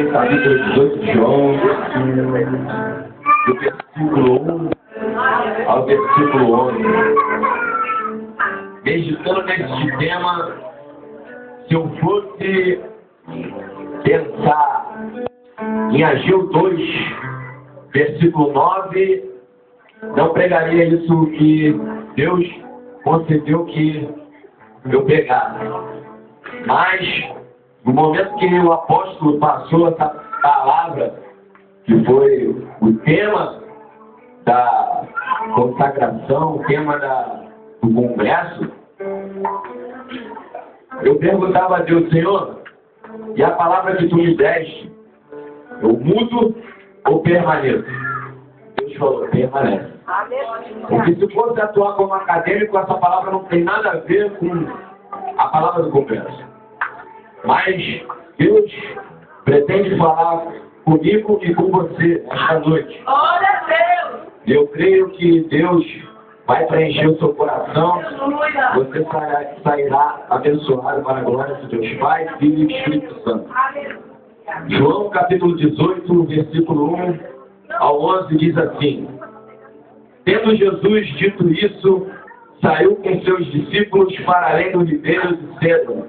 ler capítulo 18 de João, do versículo 1 ao versículo 11. Meditando nesse tema, se eu fosse pensar em Ageu 2, versículo 9, não pregaria isso que Deus concedeu que eu pegasse. Mas, no momento que o apóstolo passou essa palavra, que foi o tema da consagração, o tema do congresso, eu perguntava a Deus: Senhor, e a palavra que tu me deste, eu mudo ou permaneço? Deus falou: permanece. Porque se fosse atuar como acadêmico, essa palavra não tem nada a ver com a palavra do congresso. Mas Deus pretende falar comigo e com você esta noite. Glória a Deus! Eu creio que Deus vai preencher o seu coração. Você sairá abençoado para a glória de Deus Pai, Filho e Espírito Santo. João capítulo 18, versículo 1 ao 11 diz assim: Tendo Jesus dito isso, saiu com seus discípulos para além do ribeiro de Cedron,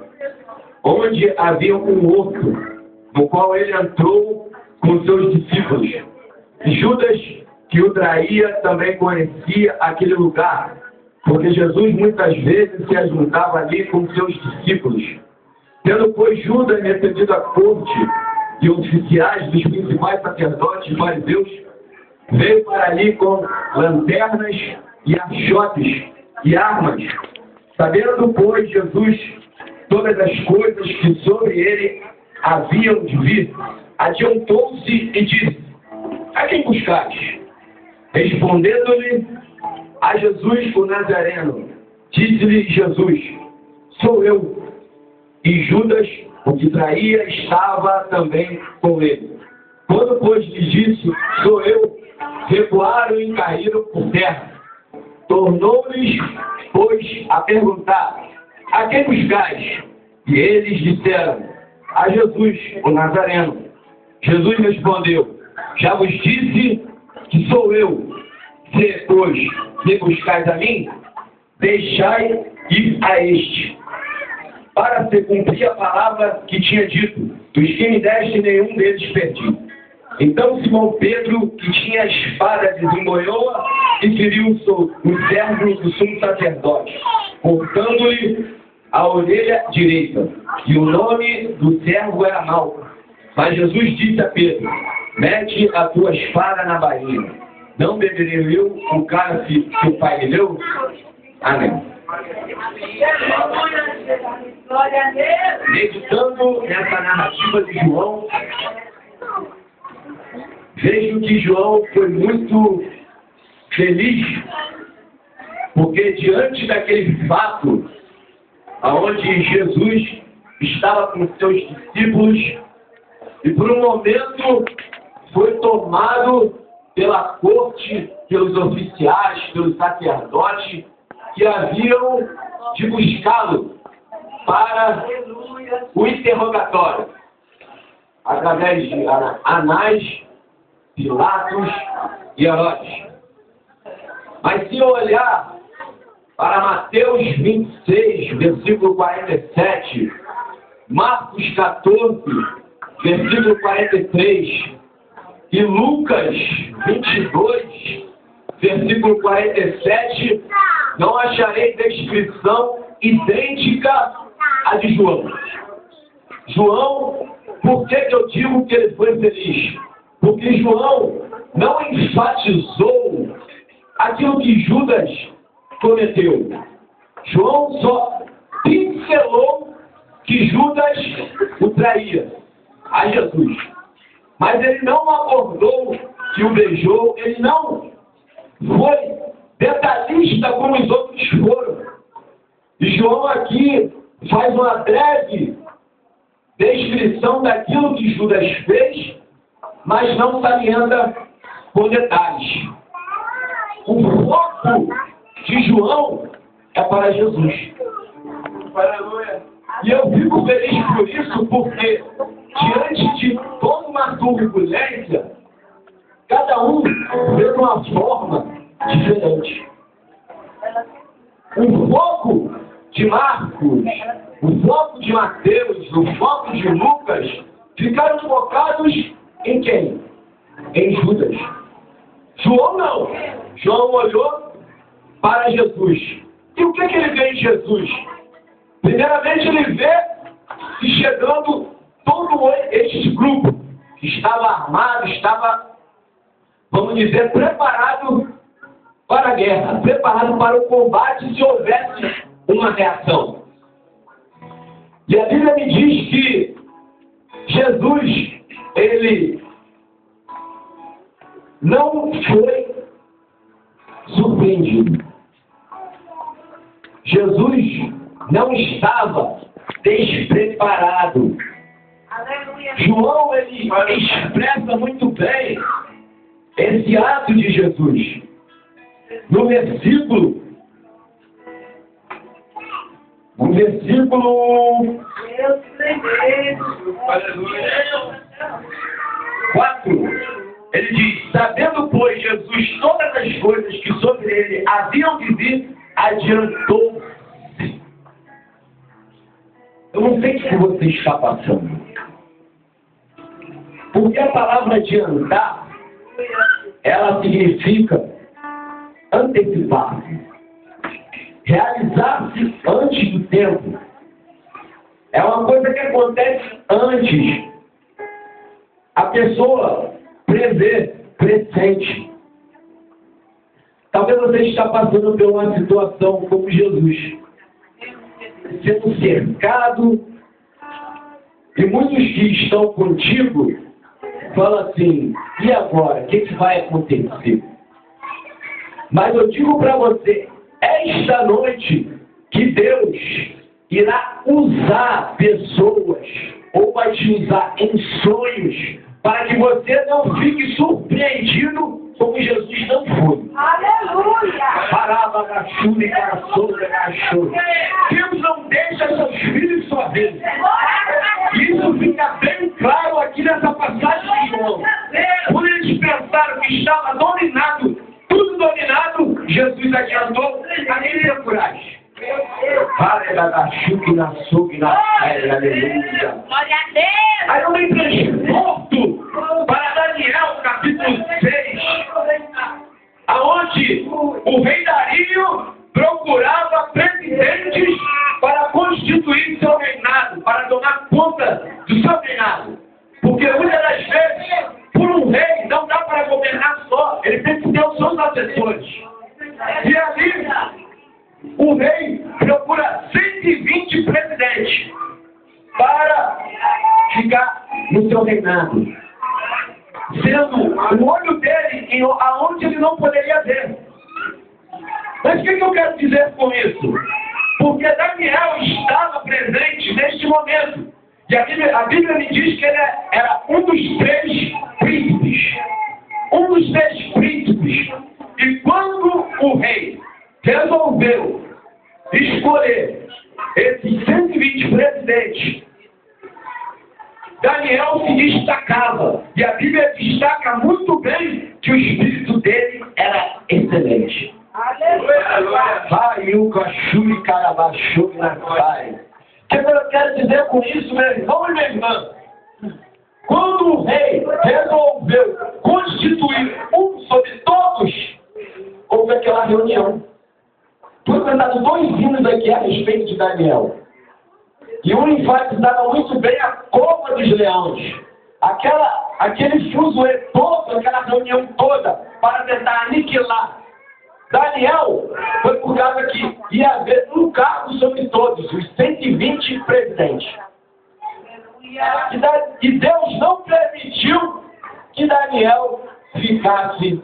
onde havia um horto, no qual ele entrou com seus discípulos. Judas, que o traía, também conhecia aquele lugar, porque Jesus muitas vezes se ajuntava ali com seus discípulos. Tendo, pois, Judas recebido a corte e oficiais dos principais sacerdotes e fariseus, veio para ali com lanternas e achotes e armas. Sabendo, pois, Jesus todas as coisas que sobre ele haviam de vir, adiantou-se e disse: A quem buscais? Respondendo-lhe a Jesus o Nazareno, disse-lhe Jesus: Sou eu. E Judas, o que traía, estava também com ele. Quando, pois, lhe disse: Sou eu, recuaram e caíram por terra. Tornou-lhes, pois, a perguntar: A quem buscais? E eles disseram: A Jesus, o Nazareno. Jesus respondeu: Já vos disse que sou eu. Se, pois, me buscais a mim, deixai ir a este, para se cumprir a palavra que tinha dito: Dos que me deste, nenhum deles perdi. Então Simão Pedro, que tinha a espada, desembanhou-a e feriu o servo do sumo sacerdote, cortando-lhe a orelha direita. E o nome do servo era Malco. Mas Jesus disse a Pedro: Mete a tua espada na bainha. Não beberei eu o cálice que o Pai me deu? Amém. Glória a Deus! Meditando nessa narrativa de João, vejo que João foi muito feliz, porque diante daquele fato, onde Jesus estava com seus discípulos, e por um momento foi tomado pela corte, pelos oficiais, pelos sacerdotes, que haviam de buscá-lo para o interrogatório, através de Anás, Pilatos e Herodes. Mas se eu olhar para Mateus 26, versículo 47, Marcos 14, versículo 43, e Lucas 22, versículo 47, não acharei descrição idêntica à de João. João, por que eu digo que ele foi feliz? Porque João não enfatizou aquilo que Judas cometeu. João só pincelou que Judas o traía a Jesus. Mas ele não abordou que o beijou, ele não foi detalhista como os outros foram. E João aqui faz uma breve descrição daquilo que Judas fez, mas não salienta com detalhes. O foco de João é para Jesus. Aleluia. E eu fico feliz por isso, porque diante de todo turbulência, cada um vê de uma forma diferente. O foco de Marcos, o foco de Mateus, o foco de Lucas ficaram focados em quem? Em Judas. João não. João olhou para Jesus. E o que ele vê em Jesus? Primeiramente ele vê se chegando todo este grupo que estava armado, estava, vamos dizer, preparado para a guerra, preparado para o combate se houvesse uma reação. E a Bíblia me diz que Jesus, ele não foi surpreendido. Jesus não estava despreparado. Aleluia. João, ele expressa muito bem esse ato de Jesus. No versículo 4, ele diz: sabendo, pois, Jesus todas as coisas que sobre ele haviam de vir, adiantou-se. Eu não sei o que você está passando. Porque a palavra adiantar, ela significa antecipar-se, realizar-se antes do tempo. É uma coisa que acontece antes. A pessoa prevê, presente. Talvez você está passando por uma situação como Jesus, sendo cercado, e muitos que estão contigo falam assim: e agora? O que vai acontecer? Mas eu digo para você, esta noite, que Deus irá usar pessoas, ou vai te usar em sonhos, para que você não fique surpreendido como Jesus não foi. Aleluia. Parava na chuva e passou na chuva. Deus não deixa seus filhos sozinhos. Isso fica bem claro aqui nessa passagem de João. Quando eles pensaram que estava dominado, tudo dominado, Jesus adiantou a nem ter coragem. Aleluia. Glória a Deus. Aí eu me transporto para Daniel, capítulo 6, aonde o rei Dario procurava presidentes para constituir seu reinado, para tomar conta do seu reinado. Porque muitas das vezes, por um rei, não dá para governar só, ele tem que ter os seus assessores. E ali, o rei procura 120 presidentes para ficar no seu reinado, sendo o olho dele aonde ele não poderia ver. Mas o que eu quero dizer com isso? Porque Daniel estava presente neste momento. E a Bíblia me diz que ele era um dos 3 príncipes. Um dos 3 príncipes. E quando o rei resolveu escolher esses 120 presidentes, Daniel se destacava. E a Bíblia destaca muito bem que o espírito dele era excelente. Aleluia. Vai, o cachorro e carabaixou na praia. O que eu quero dizer com isso, meu irmão e minha irmã? Quando o rei resolveu constituir um sobre todos, houve aquela reunião. Foi cantado 2 hinos aqui a respeito de Daniel. E um enfatizava muito bem a cova dos leões. Aquele fuzuê todo, aquela reunião toda, para tentar aniquilar Daniel, foi por causa que ia haver um cargo sobre todos, os 120 presidentes. E Deus não permitiu que Daniel ficasse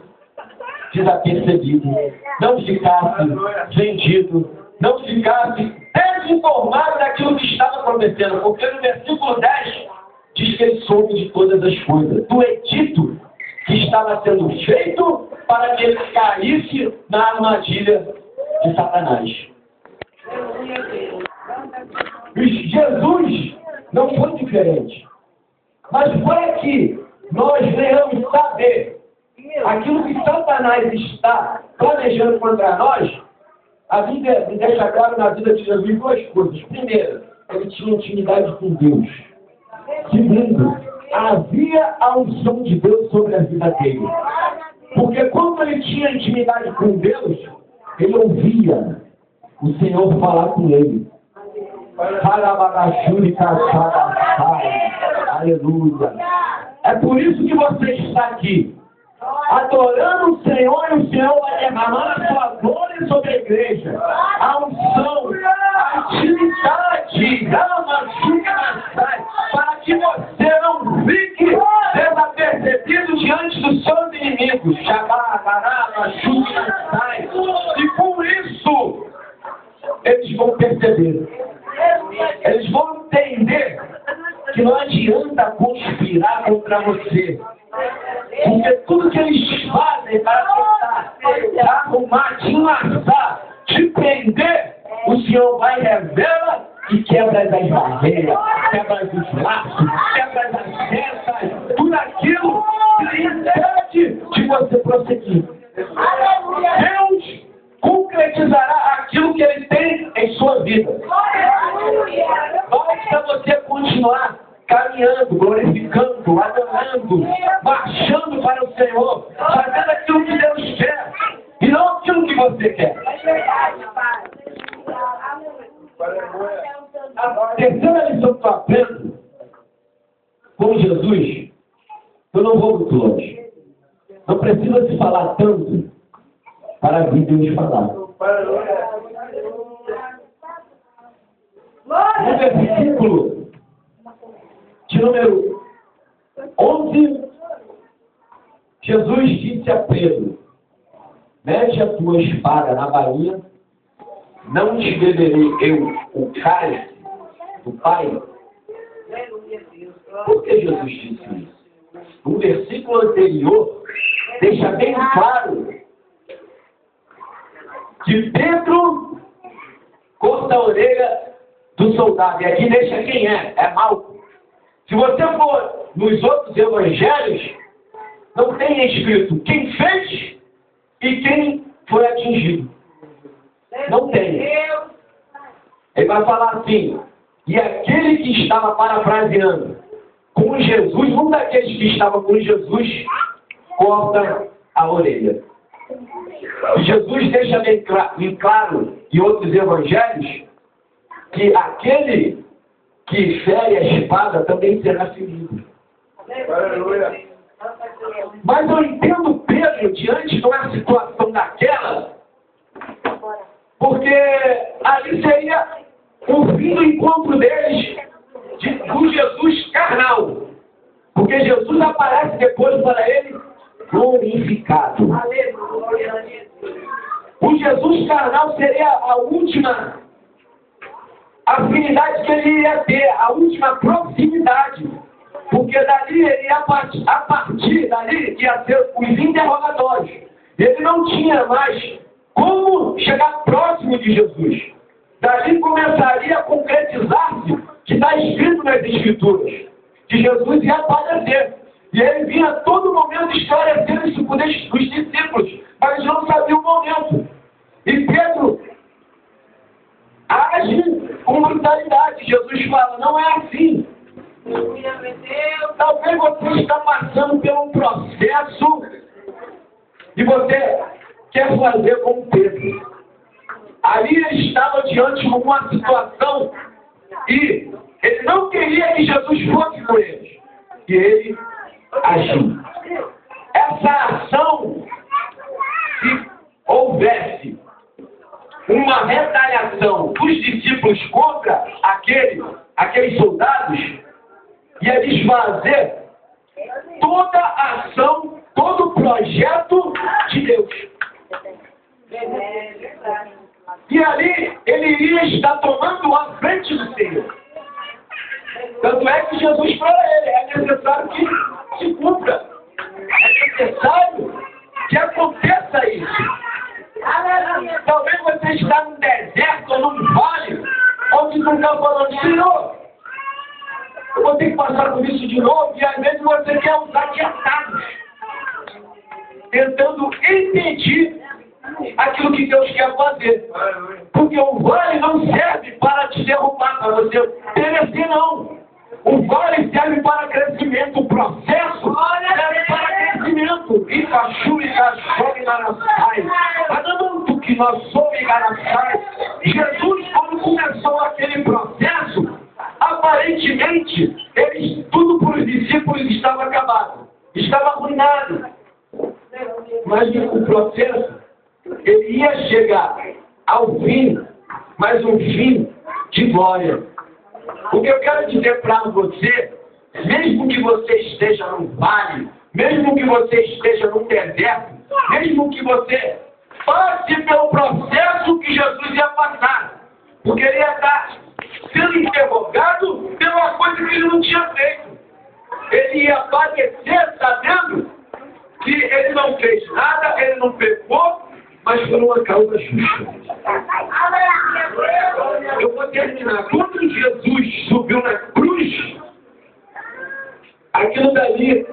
desapercebido, não ficasse vendido, não ficasse desinformado daquilo que estava acontecendo. Porque no versículo 10 diz que ele soube de todas as coisas, do edito que estava sendo feito para que ele caísse na armadilha de Satanás. Jesus não foi diferente. Mas foi aqui, nós venhamos saber aquilo que Satanás está planejando contra nós, a Bíblia me deixa claro na vida de Jesus duas coisas. Primeiro, ele tinha intimidade com Deus. Segundo, havia a unção de Deus sobre a vida dele. Porque quando ele tinha intimidade com Deus, ele ouvia o Senhor falar com ele. Aleluia. É por isso que você está aqui, adorando o Senhor, e o Senhor vai derramar a sua glória sobre a igreja. A unção, a intimidade, para que você não fique desapercebido diante dos seus inimigos. E com isso, eles vão perceber. Eles vão entender que não adianta conspirar contra você. Porque tudo que eles fazem para tentar arrumar, te enlaçar, te prender, o Senhor vai revela e quebra as barreiras, quebra os laços, quebra as setas, tudo aquilo que impede de você prosseguir. Deus concretizará aquilo que Ele tem em sua vida. Basta você continuar caminhando, glorificando, adorando, marchando para o Senhor, fazendo aquilo que Deus quer e não aquilo que você quer. A terceira lição que eu aprendo com Jesus, eu não vou muito longe. Não precisa se falar tanto para vir Deus falar. No versículo de número 11, Jesus disse a Pedro: mete a tua espada na bainha, não te beberei eu o cálice do Pai. Por que Jesus disse isso? No versículo anterior, deixa bem claro que Pedro corta a orelha do soldado. E aqui deixa quem é Malco. Se você for nos outros evangelhos, não tem escrito quem fez e quem foi atingido. Não tem. Ele vai falar assim: e aquele que estava parafraseando com Jesus, um daqueles que estava com Jesus, corta a orelha. E Jesus deixa bem claro em outros evangelhos que aquele que fere a espada também será ferido. Mas eu entendo Pedro diante de uma situação daquela, porque ali seria o fim do encontro deles com Jesus carnal. Porque Jesus aparece depois para ele glorificado. O Jesus carnal seria a última afinidade que ele iria ter, a última proximidade. Porque dali ele ia a partir dali ia ser os interrogatórios. Ele não tinha mais como chegar próximo de Jesus. Dali começaria a concretizar-se que está escrito nas Escrituras, que Jesus ia padecer. E ele vinha a todo momento esclarecendo isso com os discípulos, mas eles não sabiam o momento. E Pedro age com brutalidade. Jesus fala: não é assim. Talvez você está passando por um processo e você quer fazer como Pedro. Ali ele estava diante de uma situação e ele não queria que Jesus fosse com ele. E ele agiu. Essa ação, se houvesse uma retaliação dos discípulos contra aqueles soldados, ia desfazer toda a ação, todo o projeto de Deus. E ali ele iria estar tomando a frente do Senhor. Tanto é que Jesus falou a ele: é necessário que se cumpra. É necessário que aconteça isso. Talvez você está num deserto ou num vale, onde não está falando: Senhor, eu vou ter que passar por isso de novo, e às vezes você quer usar de você. Porque o vale não serve para te derrubar, para você perecer, não. O vale serve para crescimento, o processo serve para crescimento. E cachorro e cachorro e garaçai. Adamanto que nós somos garaçai. Jesus, quando começou aquele processo, aparentemente, tudo para os discípulos estava acabado, estava arruinado. Mas o processo, ele ia chegar ao fim, mas um fim de glória. O que eu quero dizer para você, mesmo que você esteja num vale, mesmo que você esteja num deserto, mesmo que você passe pelo processo que Jesus ia passar, porque ele ia estar sendo interrogado pela coisa que ele não tinha feito. Ele ia padecer sabendo que ele não fez nada, ele não pecou, mas por uma causa justa. Eu vou terminar. Quando Jesus subiu na cruz, aquilo dali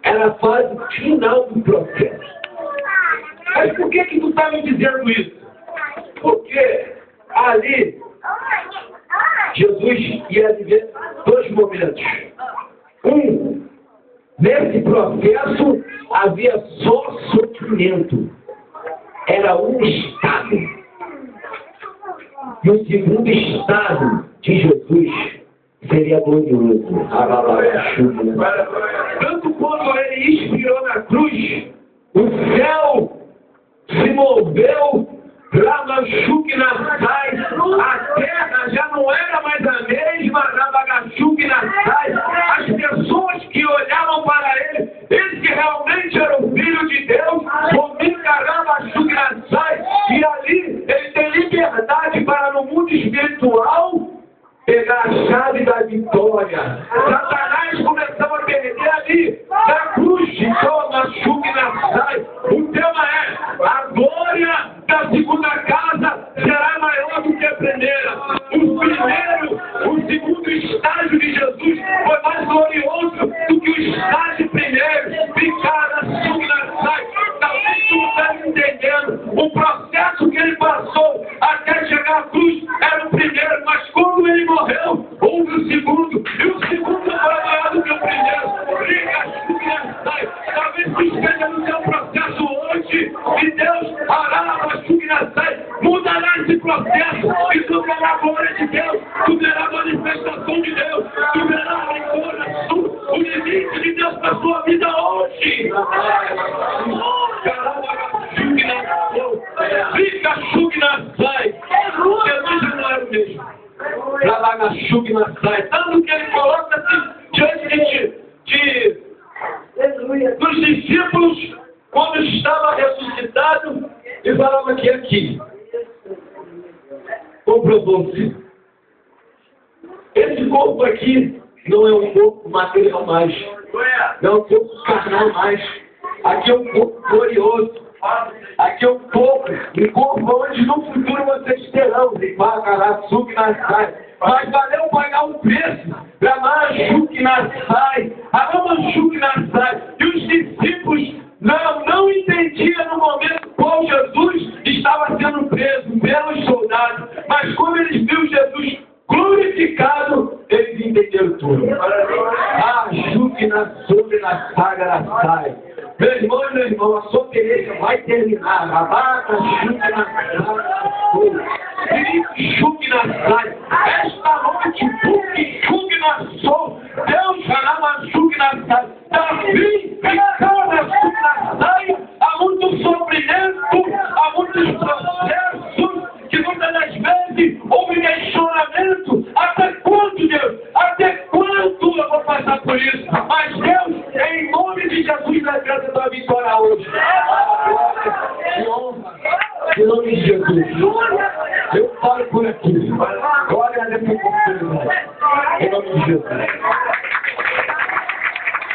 era a fase final do processo. Mas por que tu está me dizendo isso? Porque ali Jesus ia viver dois momentos. Nesse processo havia só sofrimento. Era um estado. E o segundo estado de Jesus seria glorioso. Tanto quando ele expirou na cruz, o céu se moveu, Ramachuque Nassai, a terra já não era mais a mesma, Rabagachuque Nassai, as pessoas que olhavam para ele, ele que realmente era o Filho de Deus, Dominga Ramachuque Nassai, e ali ele tem liberdade para no mundo espiritual pegar a chave da vitória. Satanás começou a perder ali, na cruz de Ramachuque Nassai. O tema é: a glória da segunda casa será maior do que a primeira. O segundo estágio de Jesus foi mais glorioso do que o estágio primeiro. Picada, Sugnasai. Talvez tu não esteja entendendo. O processo que ele passou até chegar à cruz era o primeiro, mas quando ele morreu, houve o segundo. E o segundo foi maior do que o primeiro. Liga, Sugnasai. Talvez tu esteja no seu processo hoje e Deus mudará esse processo e tu verá a glória de Deus, tu verá a manifestação de Deus, tu verá a vitória, o limite de Deus para a sua vida hoje. Fica Shugnasai. Jesus já não era o mesmo. Trabalha Shugnasai. Tanto que ele coloca assim diante dos discípulos quando estava ressuscitado e falava que aqui comprovou-se. Esse corpo aqui não é um corpo material mais, não é um corpo carnal mais. Aqui é um corpo glorioso. Aqui é um corpo onde no futuro vocês terão de Bacaraçuque Nassai. Mas valeu pagar o preço. Ramachuque Nassai. Ramachuque Nassai. E os discípulos não entendiam no momento qual Jesus estava sendo preso pelos soldados. Mas quando eles viram Jesus glorificado, eles entenderam tudo. Ajuque na sobre na saga na sai. Meu irmão, a sua peleja vai terminar. Abaca, chuque na sai. Chuque na sai. Esta noite, chuque na sol. Deus fará uma chuque na sai. Davi, cada chuque na sai. Há muito sofrimento, há muitos processos que muitas das vezes houve questionamento. Até quando, Deus? Até quando eu vou passar por isso? Mas Deus, em nome de Jesus, na graça da vitória hoje. Em nome de Jesus. Eu falo por aqui. Glória a Deus por oportunidade. Em nome de Jesus.